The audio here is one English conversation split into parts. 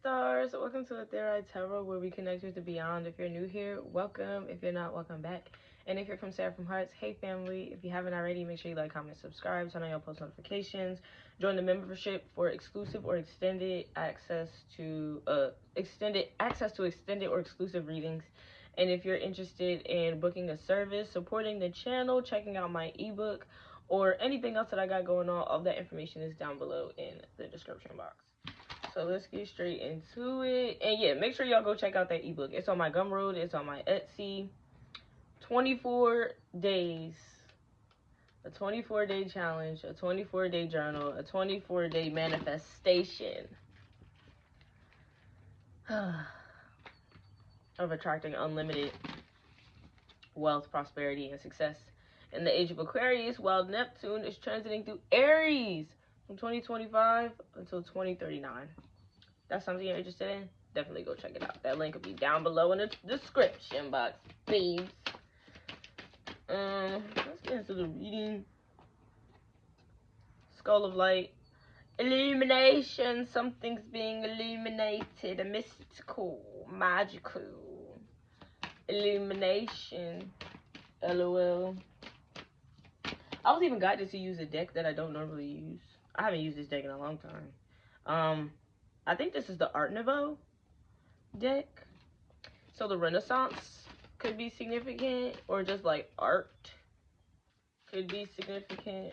stars, welcome to the Third Eye Tarot, where we connect with the beyond. If you're new here, welcome. If you're not, welcome back. And if you're from Seraphim Hearts, hey family, if you haven't already, make sure you like, comment, subscribe, turn on your post notifications, join the membership for exclusive or extended access to extended or exclusive readings. And if you're interested in booking a service, supporting the channel, checking out my ebook, or anything else that I got going on, all that information is down below in the description box. So let's get straight into it. And yeah, make sure y'all go check out that ebook. It's on my Gumroad. It's on my Etsy. 24 days. A 24-day challenge. A 24-day journal. A 24-day manifestation. Of attracting unlimited wealth, prosperity, and success. In the age of Aquarius, while Neptune is transiting through Aries from 2025 until 2039. That's something you're interested in? Definitely go check it out. That link will be down below in the description box, babes. Let's get into the reading. Skull of Light. Illumination. Something's being illuminated. A mystical, magical illumination. LOL. I was even guided to use a deck that I don't normally use. I haven't used this deck in a long time. I think this is the Art Nouveau deck. So the Renaissance could be significant, or just like art could be significant.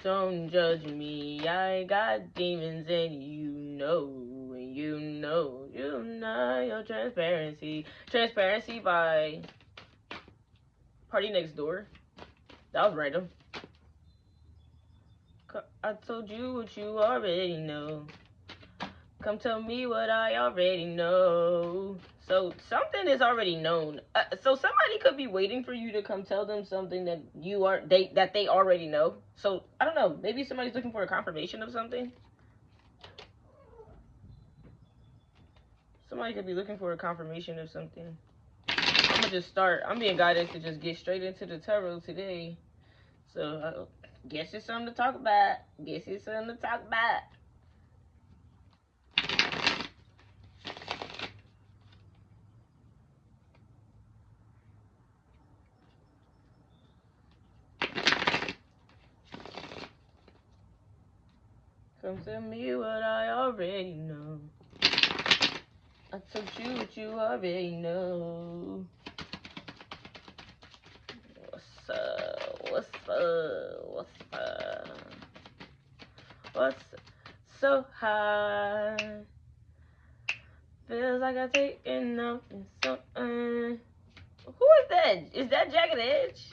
Don't judge me, I got demons, and you know your transparency. Transparency by Party Next Door. That was random. I told you what you already know. Come tell me what I already know. So something is already known. So somebody could be waiting for you to come tell them something that that they already know. So I don't know. Maybe somebody's looking for a confirmation of something. Somebody could be looking for a confirmation of something. I'm gonna just start. I'm being guided to just get straight into the tarot today. So guess it's something to talk about. Come tell me what I already know. I told you what you already know. What's up? What's so high? Feels like I'm taking off in something. Who is that? Is that Jagged Edge?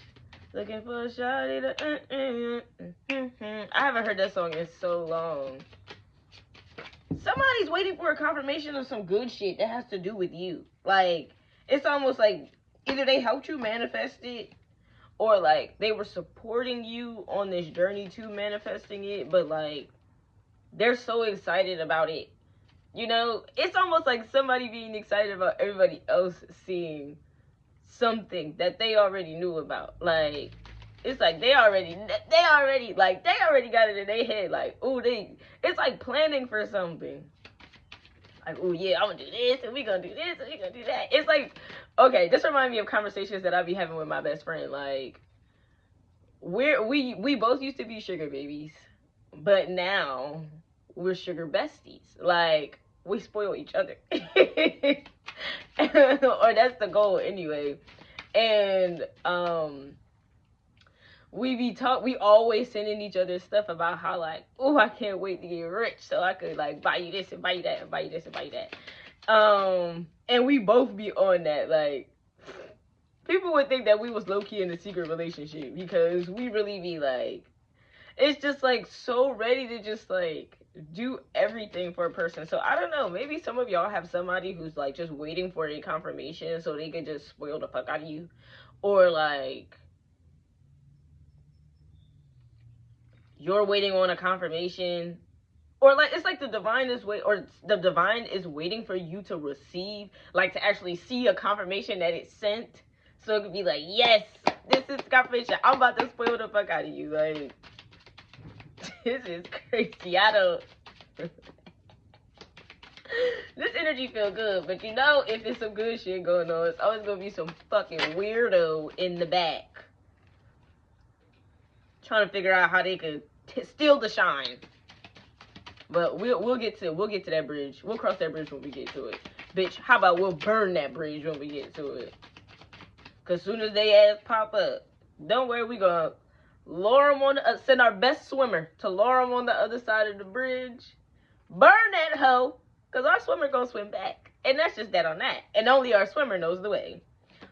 Looking for a shawty to I haven't heard that song in so long. Somebody's waiting for a confirmation of some good shit that has to do with you. Like, it's almost like either they helped you manifest it, or like they were supporting you on this journey to manifesting it, but like they're so excited about it. You know, it's almost like somebody being excited about everybody else seeing something that they already knew about. Like, it's like they already got it in their head. Like, oh, it's like planning for something. Like, oh yeah, I'm gonna do this, and we gonna do this, and we gonna do that. It's like, okay, this reminds me of conversations that I be having with my best friend. Like, we both used to be sugar babies, but now we're sugar besties. Like, we spoil each other. Or that's the goal anyway. And we always sending each other stuff about how, like, oh, I can't wait to get rich so I could like buy you this and buy you that and buy you this and buy you that. And we both be on that. Like, people would think that we was low-key in a secret relationship, because we really be like, it's just like so ready to just like do everything for a person. So I don't know, maybe some of y'all have somebody who's like just waiting for a confirmation so they could just spoil the fuck out of you, or like you're waiting on a confirmation, or like it's like the divine is waiting for you to receive, like to actually see a confirmation that it's sent, so it could be like, yes, this is confirmation, I'm about to spoil the fuck out of you. Like, This is crazy. I don't. This energy feel good, but you know, if it's some good shit going on, it's always gonna be some fucking weirdo in the back trying to figure out how they could steal the shine. But we'll get to that bridge. We'll cross that bridge when we get to it. Bitch, how about we'll burn that bridge when we get to it? Cause soon as they ass pop up, don't worry, we gonna lure them on send our best swimmer to lure them on the other side of the bridge. Burn that hoe, cause our swimmer gonna swim back. And that's just that on that. And only our swimmer knows the way.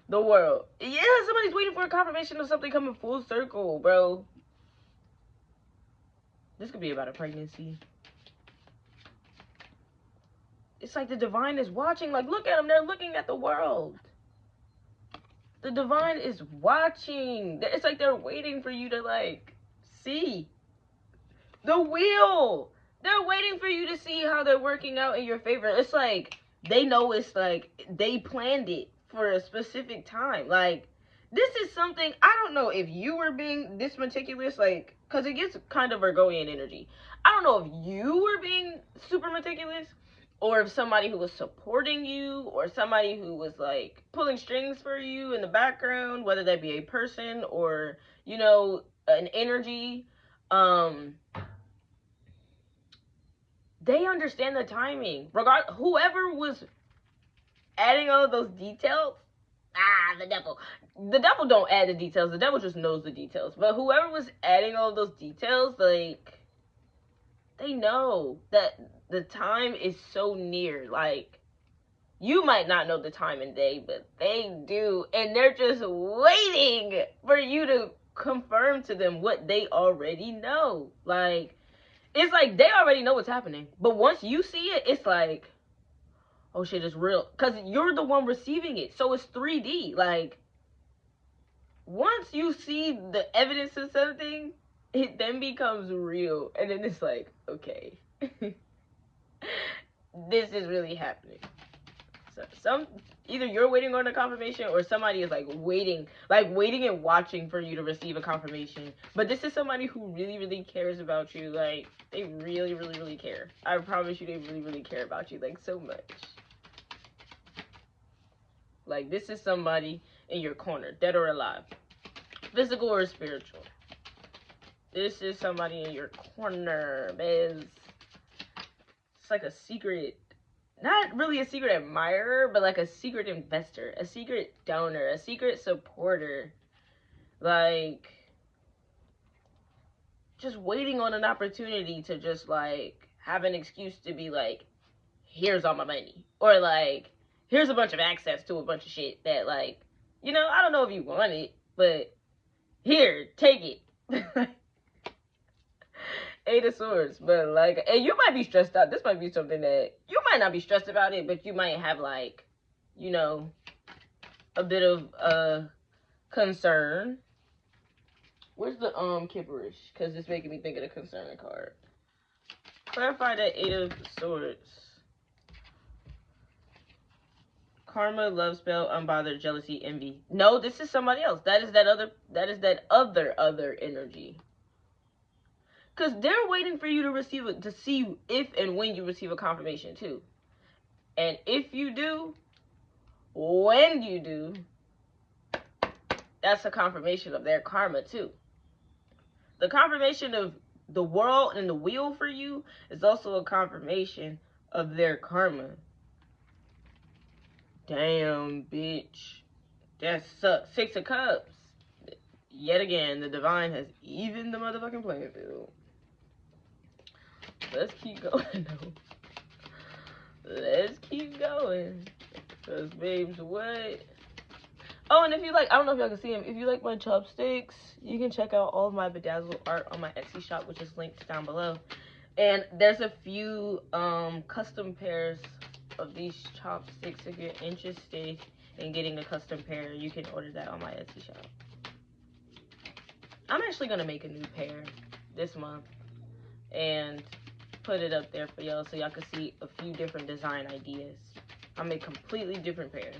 The world. Yeah, somebody's waiting for a confirmation of something coming full circle, bro. This could be about a pregnancy. It's like the divine is watching. Like, look at them. They're looking at the world. The divine is watching. It's like they're waiting for you to, like, see the wheel. They're waiting for you to see how they're working out in your favor. It's like they know it's like they planned it for a specific time. Like, this is something, I don't know if you were being this meticulous, like, because it gets kind of Virgoian energy. I don't know if you were being super meticulous, or if somebody who was supporting you, or somebody who was, like, pulling strings for you in the background, whether that be a person or, you know, an energy, they understand the timing. Whoever was adding all of those details, the devil. The devil don't add the details. The devil just knows the details. But whoever was adding all of those details, like, they know that the time is so near. Like, you might not know the time and day, but they do. And they're just waiting for you to confirm to them what they already know. Like, it's like they already know what's happening. But once you see it, it's like, oh shit, it's real. Because you're the one receiving it. So it's 3D. Like, once you see the evidence of something, it then becomes real. And then it's like, okay. This is really happening. So either you're waiting on a confirmation, or somebody is like waiting and watching for you to receive a confirmation. But this is somebody who really, really cares about you. Like, they really, really, really care. I promise you, they really, really care about you, like, so much. Like, this is somebody in your corner, dead or alive, physical or spiritual. This is somebody in your corner, man. It's like a secret, not really a secret admirer, but like a secret investor, a secret donor, a secret supporter. Like, just waiting on an opportunity to just, like, have an excuse to be like, here's all my money. Or, like, here's a bunch of access to a bunch of shit that, like, you know, I don't know if you want it, but here, take it. Eight of Swords. But, like, and you might be stressed out. This might be something that you might not be stressed about it, but you might have, like, you know, a bit of concern. Where's the Kipperish? Because it's making me think of the concern card. Clarify that Eight of Swords. Karma, love spell, unbothered, jealousy, envy. No, this is somebody else. That is that other energy. Because they're waiting for you to receive it, to see if and when you receive a confirmation too. And if you do, when you do, that's a confirmation of their karma too. The confirmation of the world and the wheel for you is also a confirmation of their karma. Damn, bitch. That sucks. Six of Cups. Yet again, the divine has evened the motherfucking playing field. Let's keep going, though. Let's keep going. Because, babes, what? Oh, and if you like, I don't know if y'all can see them. If you like my chopsticks, you can check out all of my bedazzled art on my Etsy shop, which is linked down below. And there's a few custom pairs of these chopsticks. If you're interested in getting a custom pair, you can order that on my Etsy shop. I'm actually going to make a new pair this month and put it up there for y'all so y'all can see a few different design ideas. I'll make a completely different pair.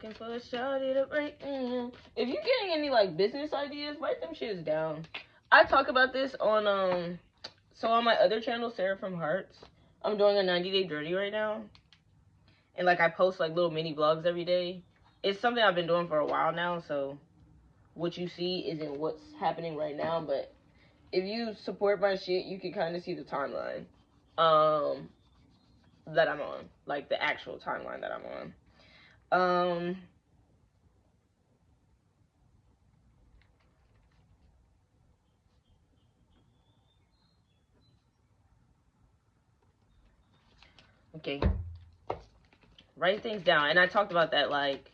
Looking for a shawty to break. If you're getting any like business ideas, write them shits down. I talk about this on so on my other channel, Sarah from Hearts. I'm doing a 90-day dirty right now, and like I post like little mini vlogs every day. It's something I've been doing for a while now, so what you see isn't what's happening right now. But if you support my shit, you can kind of see the timeline that I'm on, like the actual timeline that I'm on. Okay, write things down. And I talked about that, like,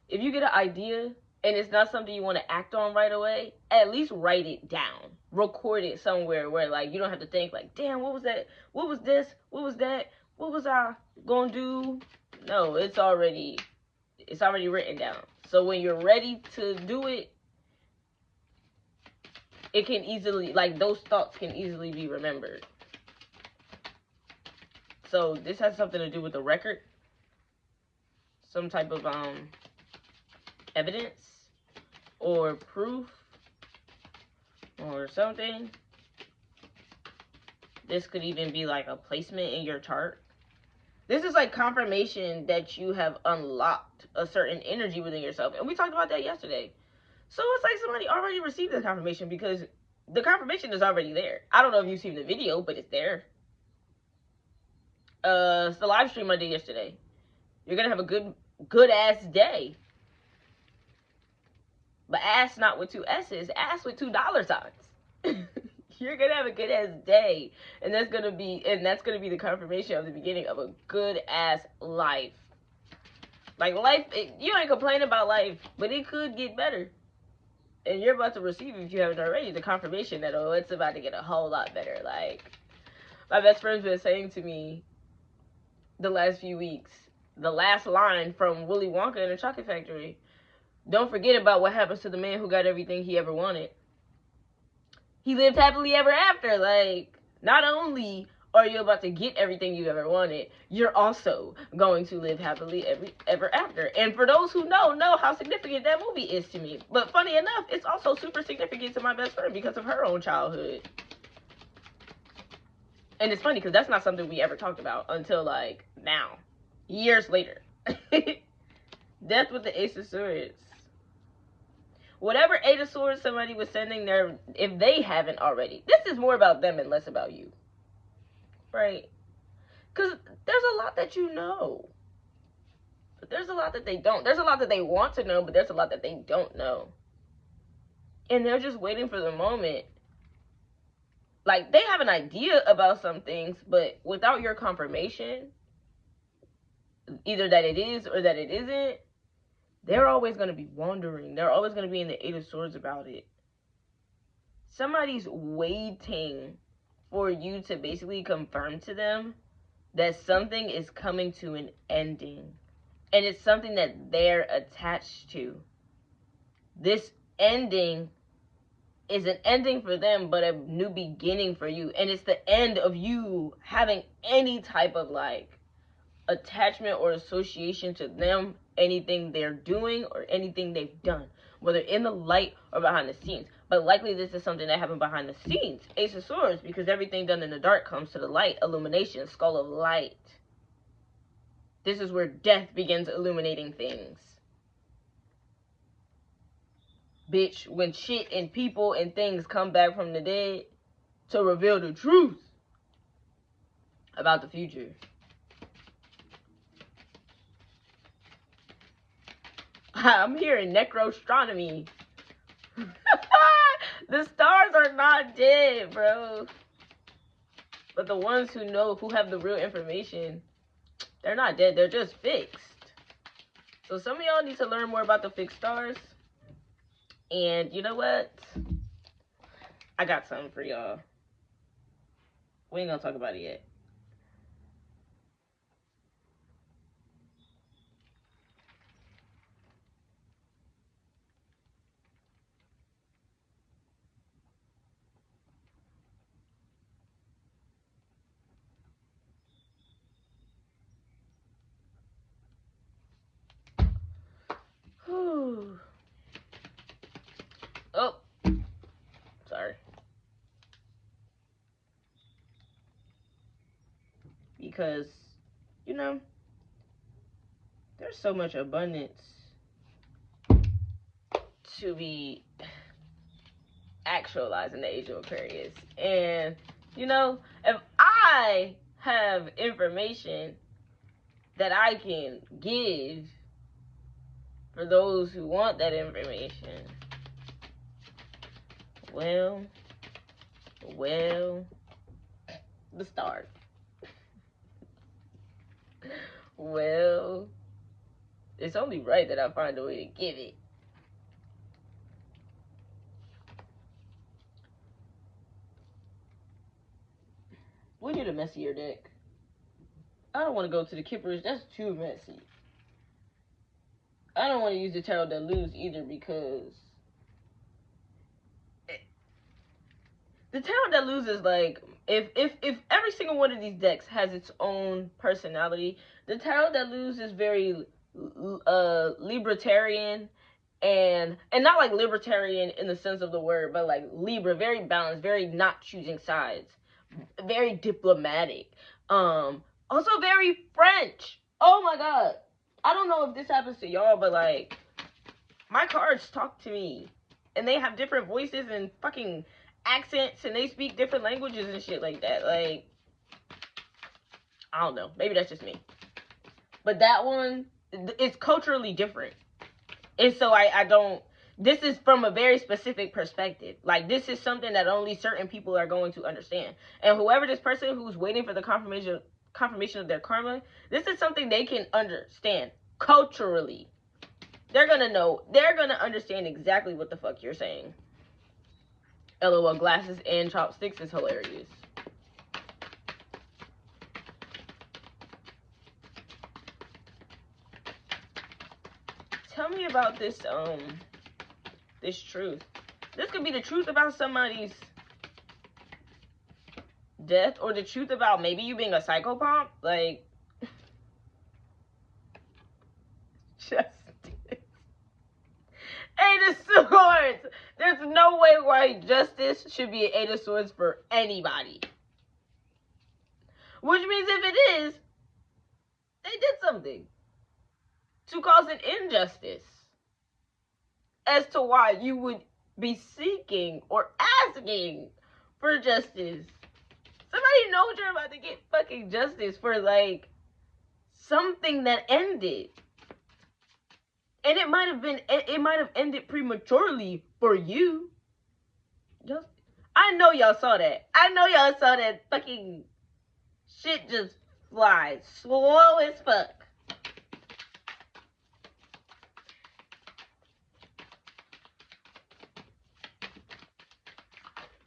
if you get an idea and it's not something you want to act on right away, at least write it down. Record it somewhere where, like, you don't have to think, like, damn, what was that? What was this? What was that? What was I gonna do? No, it's already written down. So when you're ready to do it, it can easily, like, those thoughts can easily be remembered. So this has something to do with the record. Some type of evidence or proof or something. This could even be like a placement in your chart. This is like confirmation that you have unlocked a certain energy within yourself. And we talked about that yesterday. So it's like somebody already received the confirmation because the confirmation is already there. I don't know if you've seen the video, but it's there. It's the live stream I did yesterday. You're gonna have a good ass day. But ass not with two S's, ass with $2 signs. You're gonna have a good ass day. And that's gonna be the confirmation of the beginning of a good ass life. Like life, you ain't complaining about life, but it could get better. And you're about to receive, if you haven't already, the confirmation that, oh, it's about to get a whole lot better. Like, my best friend's been saying to me the last few weeks, the last line from Willy Wonka in the Chocolate Factory: don't forget about what happens to the man who got everything he ever wanted. He lived happily ever after. Like, not only are you about to get everything you ever wanted, you're also going to live happily ever after. And for those who know how significant that movie is to me. But funny enough, it's also super significant to my best friend because of her own childhood. And it's funny because that's not something we ever talked about until, like, now. Years later. Death with the Ace of Swords. Whatever Eight of Swords somebody was sending there, if they haven't already, this is more about them and less about you. Right? Because there's a lot that you know. But there's a lot that they don't. There's a lot that they want to know, but there's a lot that they don't know. And they're just waiting for the moment. Like, they have an idea about some things, but without your confirmation, either that it is or that it isn't, they're always going to be wondering. They're always going to be in the Eight of Swords about it. Somebody's waiting for you to basically confirm to them that something is coming to an ending. And it's something that they're attached to. This ending is an ending for them, but a new beginning for you. And it's the end of you having any type of, like, attachment or association to them, anything they're doing or anything they've done, whether in the light or behind the scenes. But likely this is something that happened behind the scenes. Ace of Swords, because everything done in the dark comes to the light. Illumination, skull of light. This is where death begins illuminating things. Bitch, when shit and people and things come back from the dead to reveal the truth about the future. I'm hearing necroastronomy. The stars are not dead, bro. But the ones who know, who have the real information, they're not dead. They're just fixed. So some of y'all need to learn more about the fixed stars. And you know what? I got something for y'all. We ain't gonna talk about it yet. Whew. Oh, sorry. Because, you know, there's so much abundance to be actualized in the age of Aquarius. And, you know, if I have information that I can give for those who want that information, well, the stars. Well, it's only right that I find a way to give it. We need a messier deck. I don't want to go to the Kippers. That's too messy. I don't want to use the Tarot de Luz either, because the Tarot de Luz is like, if every single one of these decks has its own personality, the Tarot de Luz is very libertarian, and not like libertarian in the sense of the word, but like Libra, very balanced, very not choosing sides, very diplomatic, also very French. Oh my god, I don't know if this happens to y'all, but like, my cards talk to me, and they have different voices and fucking accents, and they speak different languages and shit like that. Like, I don't know, maybe that's just me, but that one is culturally different. And so I don't, this is from a very specific perspective. Like, this is something that only certain people are going to understand. And whoever this person who's waiting for the confirmation of their karma, this is something they can understand culturally. They're gonna know, they're gonna understand exactly what the fuck you're saying. LOL, glasses and chopsticks is hilarious. Tell me about this, this truth. This could be the truth about somebody's death, or the truth about maybe you being a psychopath. Like, justice. Eight of Swords. There's no way why justice should be an Eight of Swords for anybody. Which means if it is, they did something to cause an injustice as to why you would be seeking or asking for justice. Somebody knows you're about to get fucking justice for, like, something that ended. And it might have ended prematurely for you. I know y'all saw that. I know y'all saw that fucking shit just fly slow as fuck.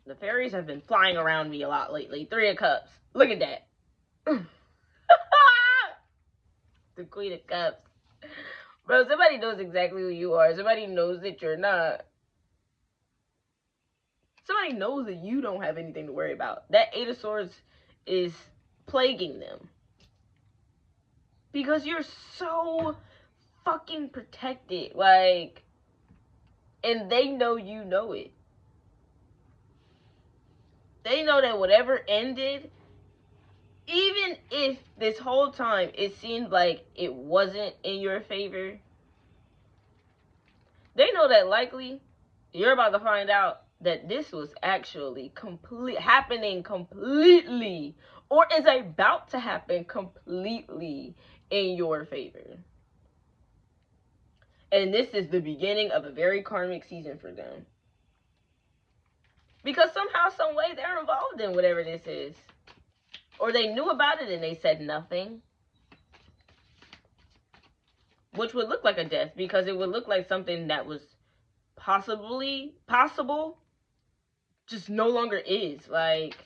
The fairies have been flying around me a lot lately. Three of Cups. Look at that. The Queen of Cups. Bro, somebody knows exactly who you are. Somebody knows that you're not. Somebody knows that you don't have anything to worry about. That Eight of Swords is plaguing them. Because you're so fucking protected. Like, and they know you know it. They know that whatever ended, even if this whole time it seemed like it wasn't in your favor, they know that likely you're about to find out that this was actually happening completely, or is about to happen completely in your favor. And this is the beginning of a very karmic season for them. Because somehow, some way, they're involved in whatever this is. Or they knew about it and they said nothing. Which would look like a death, because it would look like something that was possible, just no longer is. Like,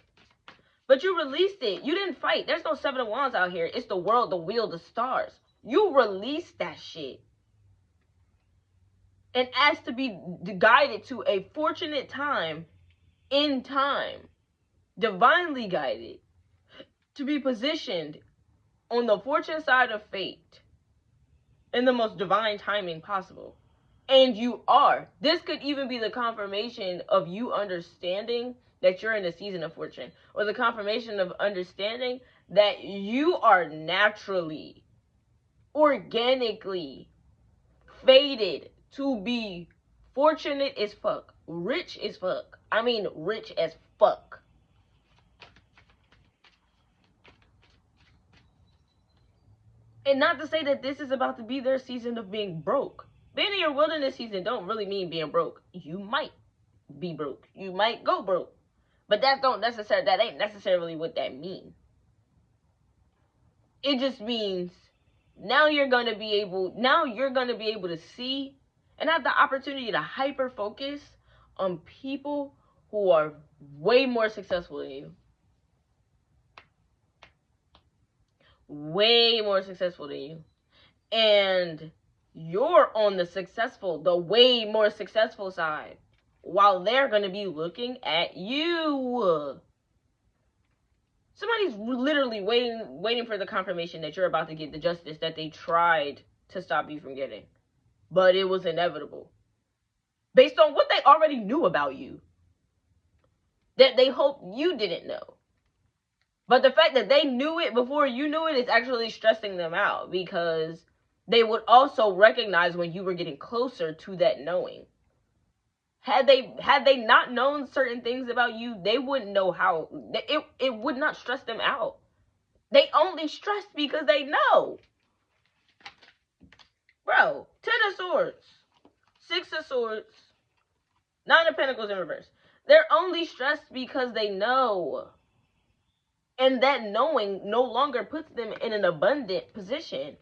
but you released it. You didn't fight. There's no Seven of Wands out here. It's the world, the wheel, the stars. You released that shit. And asked to be guided to a fortunate time, in time, divinely guided, to be positioned on the fortune side of fate in the most divine timing possible. And you are. This could even be the confirmation of you understanding that you're in a season of fortune, or the confirmation of understanding that you are naturally, organically fated to be fortunate as fuck, rich as fuck. I mean, rich as fuck. And not to say that this is about to be their season of being broke. Being in your wilderness season don't really mean being broke. You might be broke. You might go broke. But that ain't necessarily what that means. It just means now you're gonna be able to see and have the opportunity to hyper focus on people who are way more successful than you. Way more successful than you. And you're on the way more successful side, while they're going to be looking at you. Somebody's literally waiting for the confirmation that you're about to get the justice that they tried to stop you from getting. But it was inevitable. Based on what they already knew about you. That they hoped you didn't know. But the fact that they knew it before you knew it is actually stressing them out, because they would also recognize when you were getting closer to that knowing. Had they not known certain things about you, they wouldn't know how. It would not stress them out. They only stress because they know. Bro, 10 of Swords, 6 of Swords, 9 of Pentacles in reverse. They're only stressed because they know. And that knowing no longer puts them in an abundant position.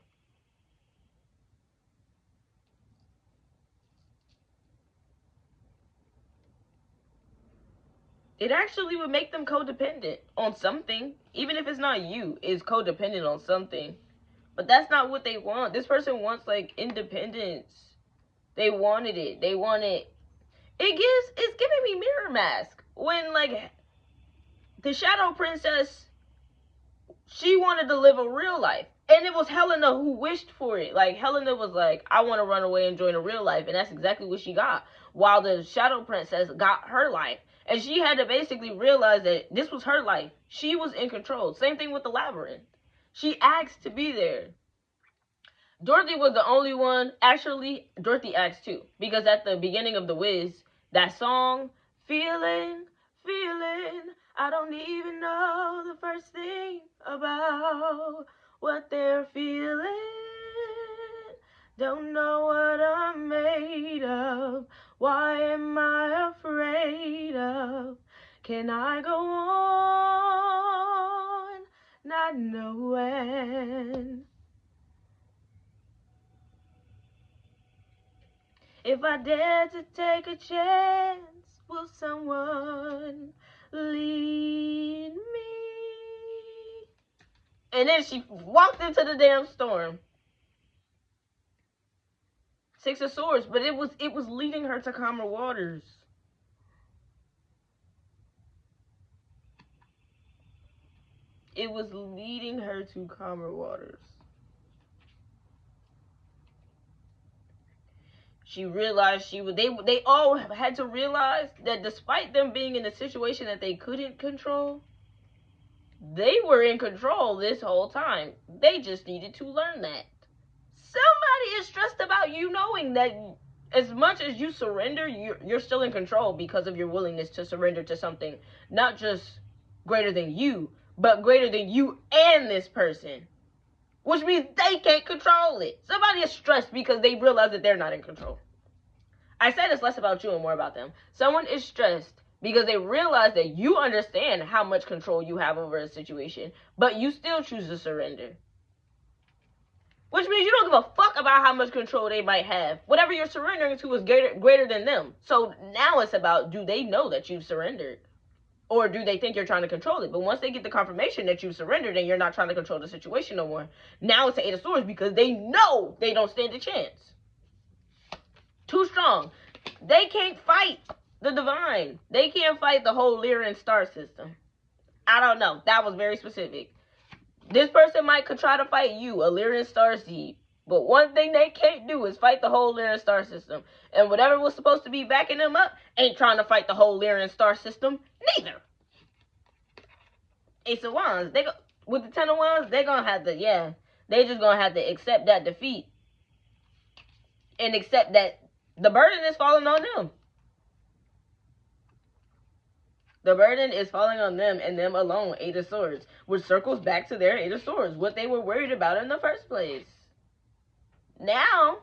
It actually would make them codependent on something. Even if it's not you, is codependent on something. But that's not what they want. This person wants, like, independence. They wanted it. They want it. It's giving me Mirror Mask. When, like, the Shadow Princess, she wanted to live a real life. And it was Helena who wished for it. Like, Helena was like, I want to run away and join a real life. And that's exactly what she got. While the Shadow Princess got her life. And she had to basically realize that this was her life. She was in control. Same thing with the Labyrinth. She asked to be there. Dorothy was the only one. Actually, Dorothy asked too. Because at the beginning of The Wiz, that song, feeling, I don't even know the first thing about what they're feeling. Don't know what I'm made of. Why am I afraid of? Can I go on not knowing? If I dare to take a chance, will someone lead me? And then she walked into the damn storm. 6 of Swords, but it was leading her to calmer waters. It was leading her to calmer waters. She realized they all had to realize that despite them being in a situation that they couldn't control, they were in control this whole time. They just needed to learn that. Somebody is stressed about you knowing that as much as you surrender, you're still in control because of your willingness to surrender to something not just greater than you, but greater than you and this person. Which means they can't control it. Somebody is stressed because they realize that they're not in control. I said it's less about you and more about them. Someone is stressed because they realize that you understand how much control you have over a situation, but you still choose to surrender. Which means you don't give a fuck about how much control they might have. Whatever you're surrendering to is greater than them. So now it's about, do they know that you've surrendered? Or do they think you're trying to control it? But once they get the confirmation that you've surrendered and you're not trying to control the situation no more, now it's the 8 of Swords because they know they don't stand a chance. Too strong. They can't fight the divine. They can't fight the whole Lyran star system. I don't know. That was very specific. This person might could try to fight you, a Lyran star seed. But one thing they can't do is fight the whole Lyran star system. And whatever was supposed to be backing them up ain't trying to fight the whole Lyran star system neither. Ace of Wands, with the Ten of Wands, they're gonna have to, they just gonna have to accept that defeat. And accept that the burden is falling on them. The burden is falling on them and them alone, Eight of Swords. Which circles back to their Eight of Swords, what they were worried about in the first place. Now,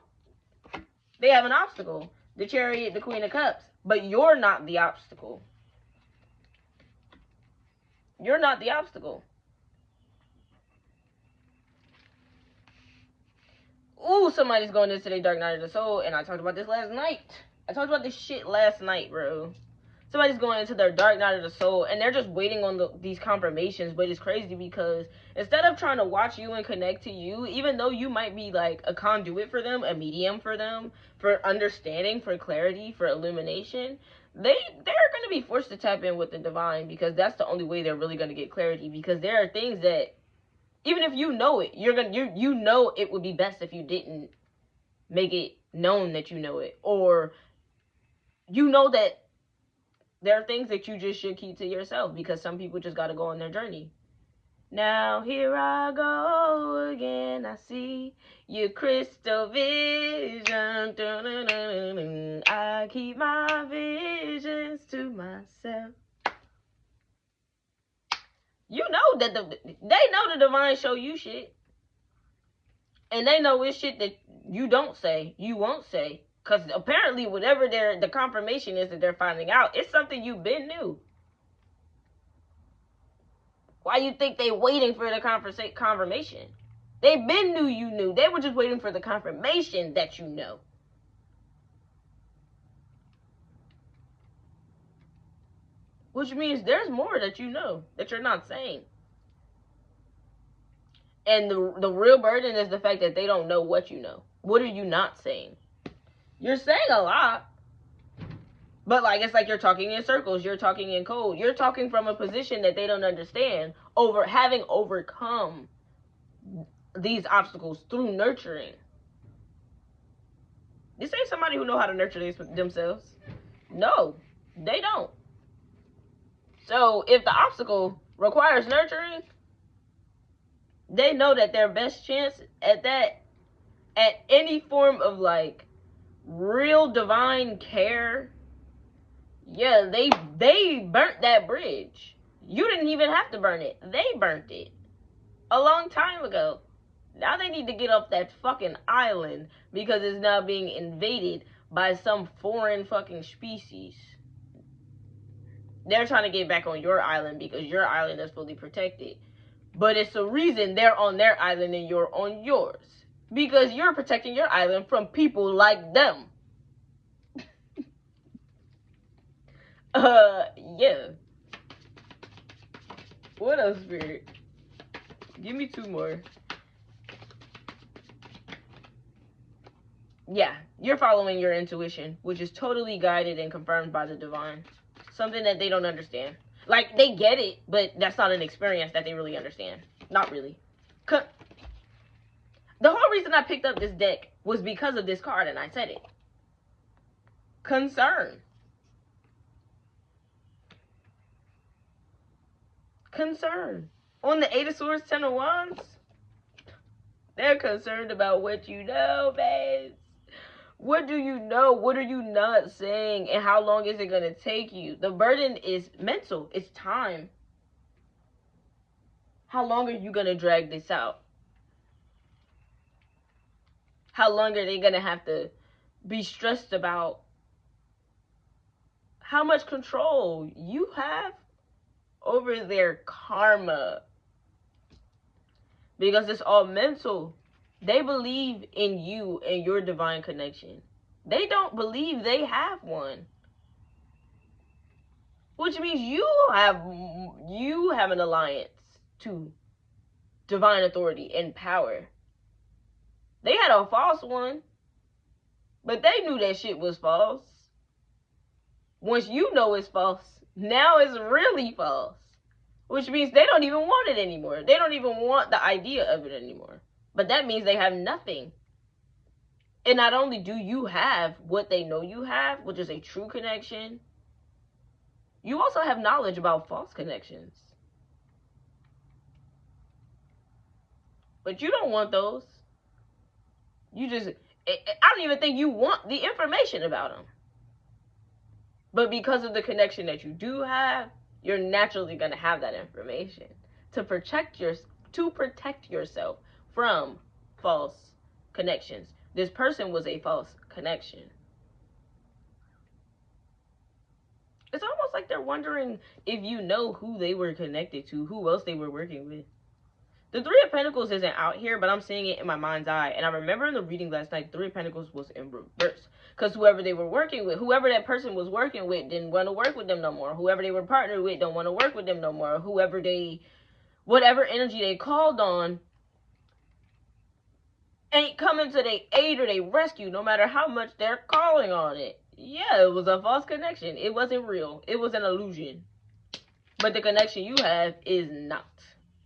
they have an obstacle. The Chariot, the Queen of Cups. But you're not the obstacle. You're not the obstacle. Ooh, somebody's going into their dark night of the soul. And I talked about this last night. I talked about this shit last night, bro. Somebody's going into their dark night of the soul, and they're just waiting on these confirmations. But it's crazy because instead of trying to watch you and connect to you, even though you might be like a conduit for them, a medium for them, for understanding, for clarity, for illumination, they're going to be forced to tap in with the divine, because that's the only way they're really going to get clarity. Because there are things that, even if you know it, you know it would be best if you didn't make it known that you know it, or you know that there are things that you just should keep to yourself, because some people just got to go on their journey. Now here I go again, I see your crystal vision. I keep my visions to myself. You know that they know the divine show you shit. And they know it's shit that you don't say, you won't say. Because apparently whatever the confirmation is that they're finding out, it's something you've been knew. Why you think they waiting for the confirmation? They've been knew you knew. They were just waiting for the confirmation that you know. Which means there's more that you know that you're not saying. And the real burden is the fact that they don't know what you know. What are you not saying? You're saying a lot. But like, it's like you're talking in circles. You're talking in code. You're talking from a position that they don't understand. Having overcome these obstacles through nurturing. This ain't somebody who know how to nurture themselves. No, they don't. So if the obstacle requires nurturing, they know that their best chance at that, at any form of like real divine care, they burnt that bridge. You didn't even have to burn it. They burnt it a long time ago. Now they need to get off that fucking island, because it's now being invaded by some foreign fucking species. They're trying to get back on your island because your island is fully protected. But it's the reason they're on their island and you're on yours. Because you're protecting your island from people like them. Yeah. What else, Spirit? Give me two more. Yeah, you're following your intuition, which is totally guided and confirmed by the divine. Something that they don't understand. Like, they get it, but that's not an experience that they really understand. Not really. The whole reason I picked up this deck was because of this card, and I said it. Concern. Concern. On the Eight of Swords, Ten of Wands, they're concerned about what you know, babes. What do you know? What are you not saying? And how long is it going to take you? The burden is mental. It's time. How long are you going to drag this out? How long are they going to have to be stressed about how much control you have over their karma? Because it's all mental. They believe in you and your divine connection. They don't believe they have one. Which means you have an alliance to divine authority and power. They had a false one, but they knew that shit was false. Once you know it's false, now it's really false. Which means they don't even want it anymore. They don't even want the idea of it anymore. But that means they have nothing. And not only do you have what they know you have, which is a true connection, you also have knowledge about false connections. But you don't want those. You just, I don't even think you want the information about them. But because of the connection that you do have, you're naturally going to have that information to protect yourself from false connections. This person was a false connection. It's almost like they're wondering if you know who they were connected to, who else they were working with. The Three of Pentacles isn't out here, but I'm seeing it in my mind's eye. And I remember in the reading last night, Three of Pentacles was in reverse. Because whoever they were working with, whoever that person was working with didn't want to work with them no more. Whoever they were partnered with don't want to work with them no more. Whatever energy they called on ain't coming to their aid or their rescue, no matter how much they're calling on it. Yeah, it was a false connection. It wasn't real. It was an illusion. But the connection you have is not.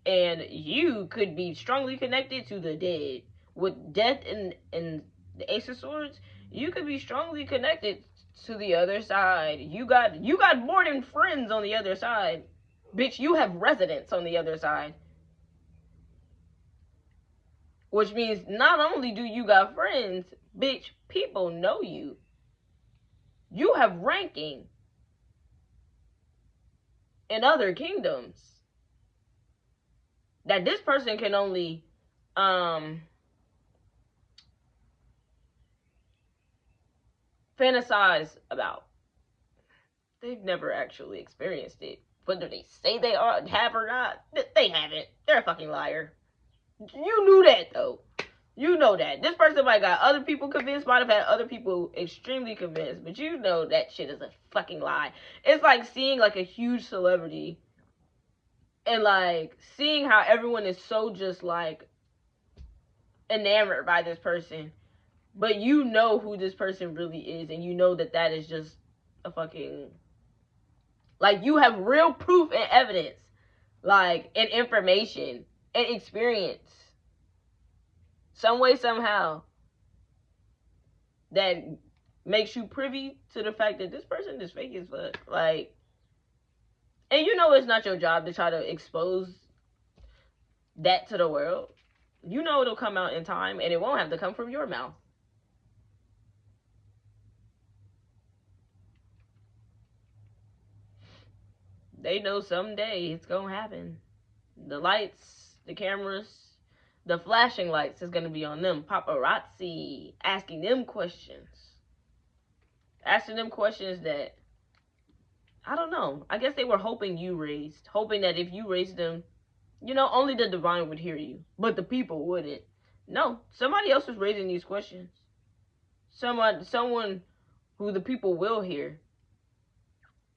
And you could be strongly connected to the dead. With death and the Ace of Swords, you could be strongly connected to the other side. You got more than friends on the other side. Bitch, you have residents on the other side. Which means not only do you got friends, bitch, people know you. You have ranking in other kingdoms that this person can only fantasize about. They've never actually experienced it. Whether they say they have or not, they haven't. They're a fucking liar. You knew that, though. You know that. This person might got other people convinced, might have had other people extremely convinced, but you know that shit is a fucking lie. It's like seeing like a huge celebrity and like seeing how everyone is so just like enamored by this person, but you know who this person really is, and you know that that is just a fucking, like, you have real proof and evidence, like, and information and experience, some way, somehow, that makes you privy to the fact that this person is fake as fuck. Like, and you know it's not your job to try to expose that to the world. You know it'll come out in time, and it won't have to come from your mouth. They know someday it's gonna happen. The lights, the cameras, the flashing lights is gonna be on them. Paparazzi asking them questions. Asking them questions that, I don't know. I guess they were hoping you raised. Hoping that if you raised them, you know, only the divine would hear you. But the people wouldn't. No, somebody else was raising these questions. Someone who the people will hear.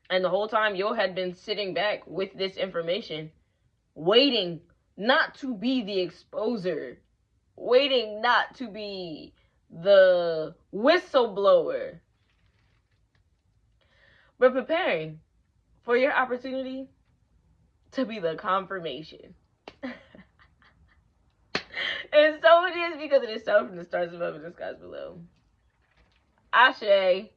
And the whole time Yo had been sitting back with this information, waiting not to be the exposer, waiting not to be the whistleblower, but preparing for your opportunity to be the confirmation. And so it is, because it is so, from the stars above and the skies below. Ashe.